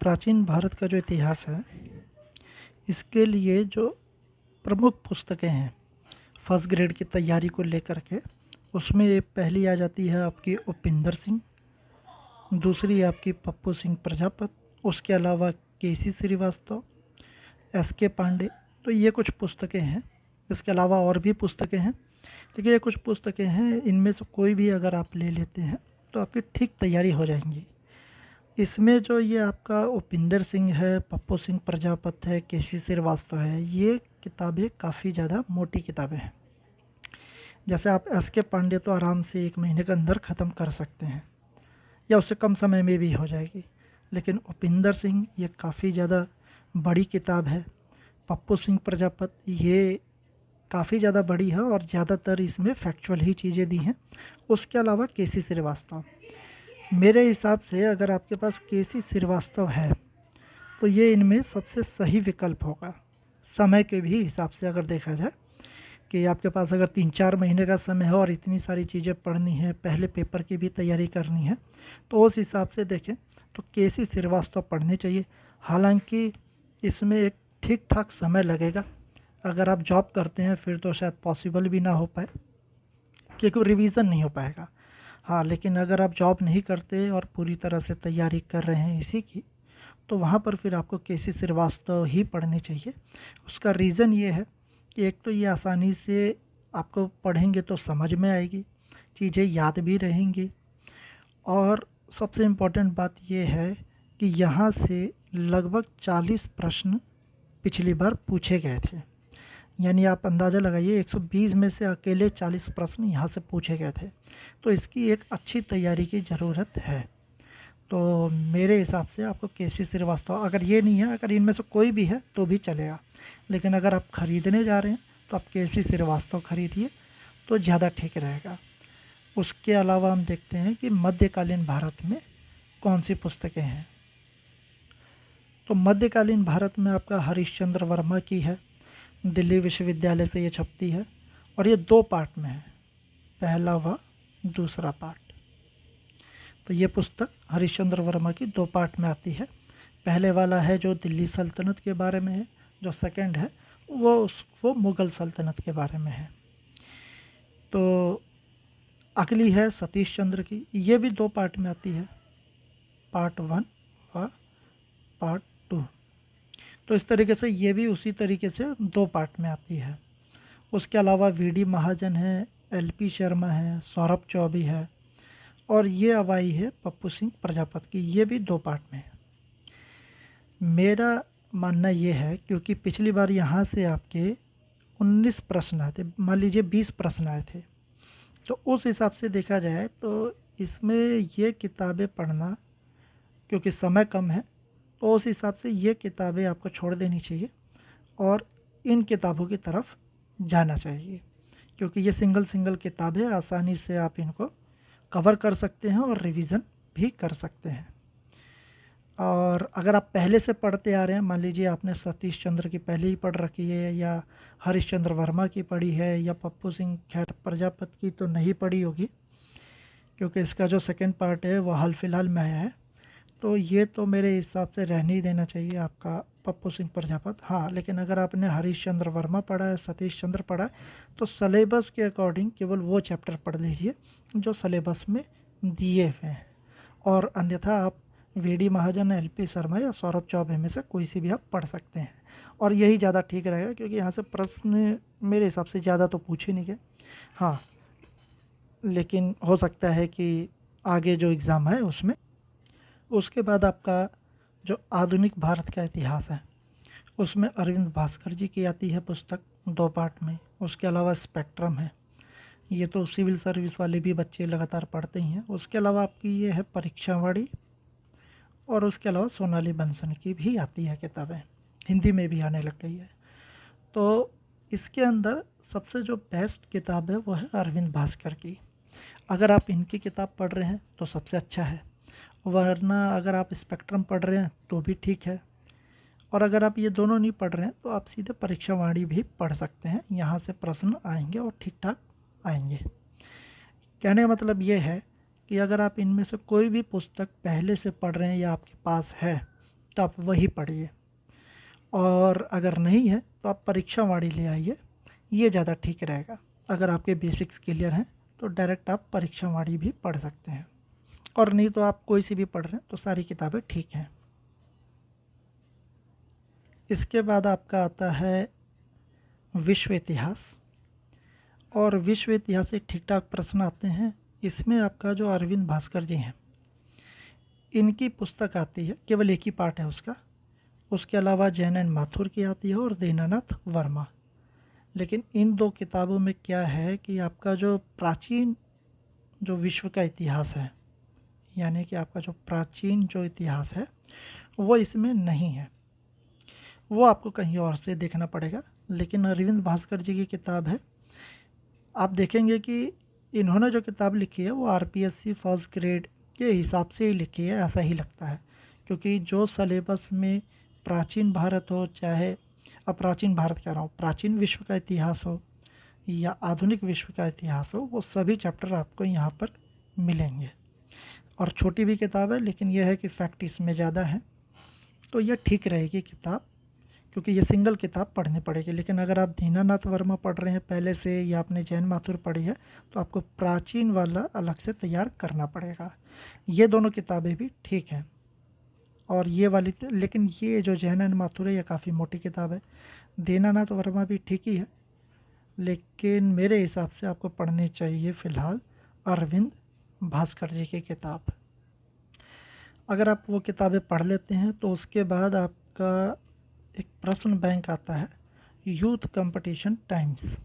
प्राचीन भारत का जो इतिहास है, इसके लिए जो प्रमुख पुस्तकें हैं फर्स्ट ग्रेड की तैयारी को लेकर के, उसमें पहली आ जाती है आपकी उपिंदर सिंह, दूसरी है आपकी पप्पू सिंह प्रजापत, उसके अलावा केसी श्रीवास्तव, एस के पांडे। तो ये कुछ पुस्तकें हैं। इसके अलावा और भी पुस्तकें हैं, लेकिन ये कुछ पुस्तकें हैं, इनमें से कोई भी अगर आप ले लेते हैं तो आपकी ठीक तैयारी हो जाएंगी। इसमें जो ये आपका उपिंदर सिंह है, पप्पू सिंह प्रजापत है, केसी श्रीवास्तव है, ये किताबें काफ़ी ज़्यादा मोटी किताबें हैं। जैसे आप एस के पांडे तो आराम से 1 महीने के अंदर ख़त्म कर सकते हैं, या उससे कम समय में भी हो जाएगी। लेकिन उपिंदर सिंह ये काफ़ी ज़्यादा बड़ी किताब है। पप्पू सिंह प्रजापत ये काफ़ी ज़्यादा बड़ी है और ज़्यादातर इसमें फैक्चुअल ही चीज़ें दी हैं। उसके अलावा केसी श्रीवास्तव, मेरे हिसाब से अगर आपके पास केसी श्रीवास्तव है तो ये इनमें सबसे सही विकल्प होगा। समय के भी हिसाब से अगर देखा जाए कि आपके पास अगर 3-4 महीने का समय है और इतनी सारी चीज़ें पढ़नी है, पहले पेपर की भी तैयारी करनी है, तो उस हिसाब से देखें तो केसी श्रीवास्तव पढ़नी चाहिए। हालांकि इसमें एक ठीक ठाक समय लगेगा। अगर आप जॉब करते हैं फिर तो शायद पॉसिबल भी ना हो पाए, क्योंकि रिवीजन नहीं हो पाएगा। हाँ, लेकिन अगर आप जॉब नहीं करते और पूरी तरह से तैयारी कर रहे हैं इसी की, तो वहाँ पर फिर आपको केसी श्रीवास्तव ही पढ़नी चाहिए। उसका रीज़न ये है कि एक तो ये आसानी से आपको पढ़ेंगे तो समझ में आएगी, चीज़ें याद भी रहेंगी, और सबसे इम्पोर्टेंट बात ये है कि यहाँ से लगभग 40 प्रश्न पिछली बार पूछे गए थे। यानी आप अंदाज़ा लगाइए 120 में से अकेले 40 प्रश्न यहाँ से पूछे गए थे। तो इसकी एक अच्छी तैयारी की ज़रूरत है। तो मेरे हिसाब से आपको केसी श्रीवास्तव, अगर ये नहीं है, अगर इनमें से कोई भी है तो भी चलेगा, लेकिन अगर आप ख़रीदने जा रहे हैं तो आप केसी श्रीवास्तव खरीदिए तो ज़्यादा ठीक रहेगा। उसके अलावा हम देखते हैं कि मध्यकालीन भारत में कौन सी पुस्तकें हैं। तो मध्यकालीन भारत में आपका हरीशचंद्र वर्मा की है, दिल्ली विश्वविद्यालय से ये छपती है, और ये 2 पार्ट में है, पहला व दूसरा पार्ट। तो ये पुस्तक हरीशचंद्र वर्मा की 2 पार्ट में आती है। पहले वाला है जो दिल्ली सल्तनत के बारे में है, जो सेकंड है वो मुग़ल सल्तनत के बारे में है। तो अगली है सतीश चंद्र की, ये भी 2 पार्ट में आती है, पार्ट 1 व पार्ट 2। तो इस तरीके से ये भी उसी तरीके से 2 पार्ट में आती है। उसके अलावा वी.डी. महाजन है, एल.पी. शर्मा है, सौरभ चौबे है, और ये अब आई है पप्पू सिंह प्रजापत की, ये भी 2 पार्ट में है। मेरा मानना ये है, क्योंकि पिछली बार यहाँ से आपके 19 प्रश्न आए थे, मान लीजिए 20 प्रश्न आए थे, तो उस हिसाब से देखा जाए तो इसमें ये किताबें पढ़ना, क्योंकि समय कम है, तो उस हिसाब से ये किताबें आपको छोड़ देनी चाहिए और इन किताबों की तरफ जाना चाहिए, क्योंकि ये सिंगल किताबें, आसानी से आप इनको कवर कर सकते हैं और रिवीजन भी कर सकते हैं। और अगर आप पहले से पढ़ते आ रहे हैं, मान लीजिए आपने सतीश चंद्र की पहले ही पढ़ रखी है, या हरीशचंद्र वर्मा की पढ़ी है, या पप्पू सिंह खैर प्रजापत की तो नहीं पढ़ी होगी, क्योंकि इसका जो सेकंड पार्ट है वो हाल फिलहाल में आया है, तो ये तो मेरे हिसाब से रहने ही देना चाहिए आपका पप्पू सिंह प्रजापत। हाँ, लेकिन अगर आपने हरीशचंद्र वर्मा पढ़ा है, सतीश चंद्र पढ़ा है, तो सिलेबस के अकॉर्डिंग केवल वो चैप्टर पढ़ लीजिए जो सिलेबस में दिए हुए हैं, और अन्यथा आप वी.डी. महाजन, एल.पी. शर्मा या सौरभ चौबे में से कोई सी भी आप पढ़ सकते हैं, और यही ज़्यादा ठीक रहेगा, क्योंकि यहाँ से प्रश्न मेरे हिसाब से ज़्यादा तो पूछे नहीं गए। हाँ, लेकिन हो सकता है कि आगे जो एग्ज़ाम है उसमें। उसके बाद आपका जो आधुनिक भारत का इतिहास है, उसमें अरविंद भास्कर जी की आती है पुस्तक 2 पार्ट में। उसके अलावा स्पेक्ट्रम है, ये तो सिविल सर्विस वाले भी बच्चे लगातार पढ़ते ही हैं। उसके अलावा आपकी ये है परीक्षावाड़ी, और उसके अलावा सोनाली बंसल की भी आती है किताबें, हिंदी में भी आने लग गई है। तो इसके अंदर सबसे जो बेस्ट किताब है वो है अरविंद भास्कर की। अगर आप इनकी किताब पढ़ रहे हैं तो सबसे अच्छा है, वरना अगर आप स्पेक्ट्रम पढ़ रहे हैं तो भी ठीक है, और अगर आप ये दोनों नहीं पढ़ रहे हैं तो आप सीधे परीक्षावाणी भी पढ़ सकते हैं। यहाँ से प्रश्न आएंगे और ठीक ठाक आएंगे। कहने का मतलब ये है कि अगर आप इनमें से कोई भी पुस्तक पहले से पढ़ रहे हैं या आपके पास है, तो आप वही पढ़िए, और अगर नहीं है तो आप परीक्षावाणी ले आइए, ये ज़्यादा ठीक रहेगा। अगर आपके बेसिक्स क्लियर हैं तो डायरेक्ट आप परीक्षावाणी भी पढ़ सकते हैं, और नहीं तो आप कोई सी भी पढ़ रहे हैं तो सारी किताबें ठीक हैं। इसके बाद आपका आता है विश्व इतिहास, और विश्व इतिहास से ठीक ठाक प्रश्न आते हैं। इसमें आपका जो अरविंद भास्कर जी हैं, इनकी पुस्तक आती है, केवल एक ही पार्ट है उसका। उसके अलावा जैन एंड माथुर की आती है और दीनानाथ वर्मा। लेकिन इन दो किताबों में क्या है कि आपका जो प्राचीन जो विश्व का इतिहास है, यानी कि आपका जो प्राचीन जो इतिहास है वो इसमें नहीं है, वो आपको कहीं और से देखना पड़ेगा। लेकिन अरविंद भास्कर जी की किताब है, आप देखेंगे कि इन्होंने जो किताब लिखी है वो आरपीएससी फर्स्ट ग्रेड के हिसाब से ही लिखी है, ऐसा ही लगता है। क्योंकि जो सलेबस में प्राचीन भारत हो, चाहे अप्राचीन भारत कह रहा हूँ, प्राचीन विश्व का इतिहास हो या आधुनिक विश्व का इतिहास हो, वो सभी चैप्टर आपको यहाँ पर मिलेंगे। और छोटी भी किताब है, लेकिन यह है कि फैक्ट इसमें ज़्यादा है, तो यह ठीक रहेगी किताब, क्योंकि ये सिंगल किताब पढ़नी पड़ेगी। लेकिन अगर आप दीनानाथ वर्मा पढ़ रहे हैं पहले से, या आपने जैन माथुर पढ़ी है, तो आपको प्राचीन वाला अलग से तैयार करना पड़ेगा। ये दोनों किताबें भी ठीक हैं, और ये वाली लेकिन ये जो जैन एंड माथुर है ये काफ़ी मोटी किताब है। दीनानाथ वर्मा भी ठीक ही है, लेकिन मेरे हिसाब से आपको पढ़नी चाहिए फ़िलहाल अरविंद भास्कर जी की किताब। अगर आप वो किताबें पढ़ लेते हैं तो उसके बाद आपका एक प्रश्न बैंक आता है, यूथ कंपटीशन टाइम्स।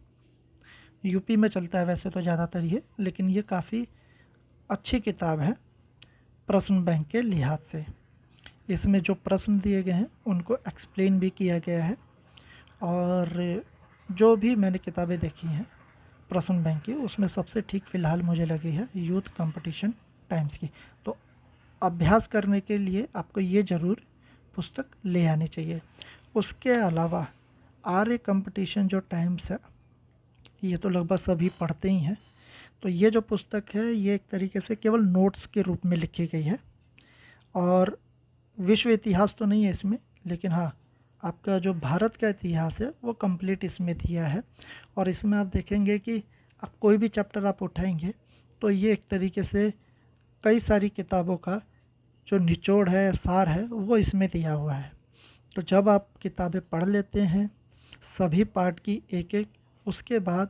यूपी में चलता है वैसे तो ज़्यादातर ये, लेकिन ये काफ़ी अच्छी किताब है प्रश्न बैंक के लिहाज से। इसमें जो प्रश्न दिए गए हैं उनको एक्सप्लेन भी किया गया है, और जो भी मैंने किताबें देखी हैं प्रश्न बैंक की, उसमें सबसे ठीक फ़िलहाल मुझे लगी है यूथ कंपटीशन टाइम्स की। तो अभ्यास करने के लिए आपको ये ज़रूर पुस्तक ले आनी चाहिए। उसके अलावा आर्य कंपटीशन जो टाइम्स है, ये तो लगभग सभी पढ़ते ही हैं। तो ये जो पुस्तक है ये एक तरीके से केवल नोट्स के रूप में लिखी गई है, और विश्व इतिहास तो नहीं है इसमें, लेकिन हाँ आपका जो भारत का इतिहास है वो कंप्लीट इसमें दिया है। और इसमें आप देखेंगे कि आप कोई भी चैप्टर आप उठाएंगे तो ये एक तरीके से कई सारी किताबों का जो निचोड़ है, सार है, वो इसमें दिया हुआ है। तो जब आप किताबें पढ़ लेते हैं सभी पार्ट की एक एक, उसके बाद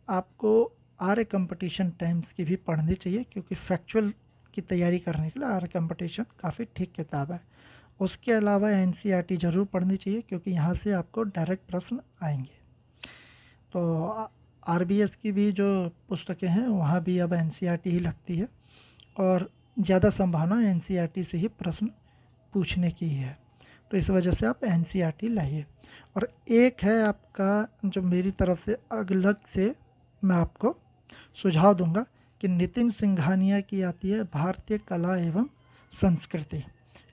आपको आर्य कंपटीशन टाइम्स की भी पढ़नी चाहिए, क्योंकि फैक्चुअल की तैयारी करने के लिए आर्य कंपटीशन काफ़ी ठीक किताब है। उसके अलावा एनसीईआरटी ज़रूर पढ़नी चाहिए, क्योंकि यहाँ से आपको डायरेक्ट प्रश्न आएंगे। तो आरबीएस की भी जो पुस्तकें हैं वहाँ भी अब एनसीईआरटी ही लगती है, और ज़्यादा संभावना एनसीईआरटी से ही प्रश्न पूछने की है। तो इस वजह से आप एनसीईआरटी लाइए। और एक है आपका जो मेरी तरफ से अलग से मैं आपको सुझाव दूंगा कि नितिन सिंघानिया की आती है भारतीय कला एवं संस्कृति।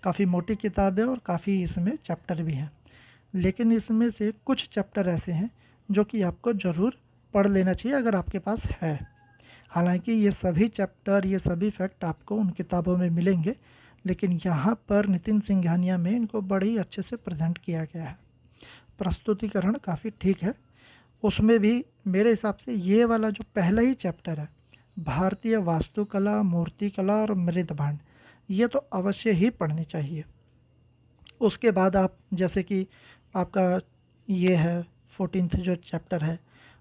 काफ़ी मोटी किताब है और काफ़ी इसमें चैप्टर भी हैं, लेकिन इसमें से कुछ चैप्टर ऐसे हैं जो कि आपको ज़रूर पढ़ लेना चाहिए अगर आपके पास है। हालांकि ये सभी चैप्टर, ये सभी फैक्ट आपको उन किताबों में मिलेंगे, लेकिन यहाँ पर नितिन सिंघानिया में इनको बड़े ही अच्छे से प्रेजेंट किया गया है। प्रस्तुतिकरण काफ़ी ठीक है। उसमें भी मेरे हिसाब से ये वाला जो पहला ही चैप्टर है, भारतीय वास्तुकला, मूर्तिकला और मृदभांड, ये तो अवश्य ही पढ़नी चाहिए। उसके बाद आप जैसे कि आपका ये है 14th जो चैप्टर है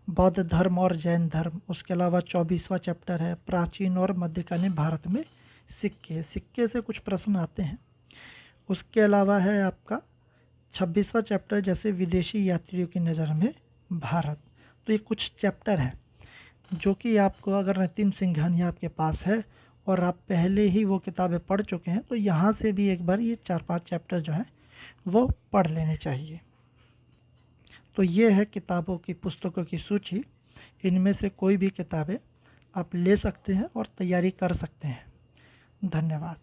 बौद्ध धर्म और जैन धर्म, उसके अलावा 24वां चैप्टर है प्राचीन और मध्यकालीन भारत में सिक्के। सिक्के से कुछ प्रश्न आते हैं। उसके अलावा है आपका 26वां चैप्टर जैसे विदेशी यात्रियों की नज़र में भारत। तो ये कुछ चैप्टर हैं जो कि आपको, अगर नितिन सिंघानिया आपके पास है और आप पहले ही वो किताबें पढ़ चुके हैं, तो यहाँ से भी एक बार ये 4-5 चैप्टर जो हैं वो पढ़ लेने चाहिए। तो ये है किताबों की, पुस्तकों की सूची। इनमें से कोई भी किताबें आप ले सकते हैं और तैयारी कर सकते हैं। धन्यवाद।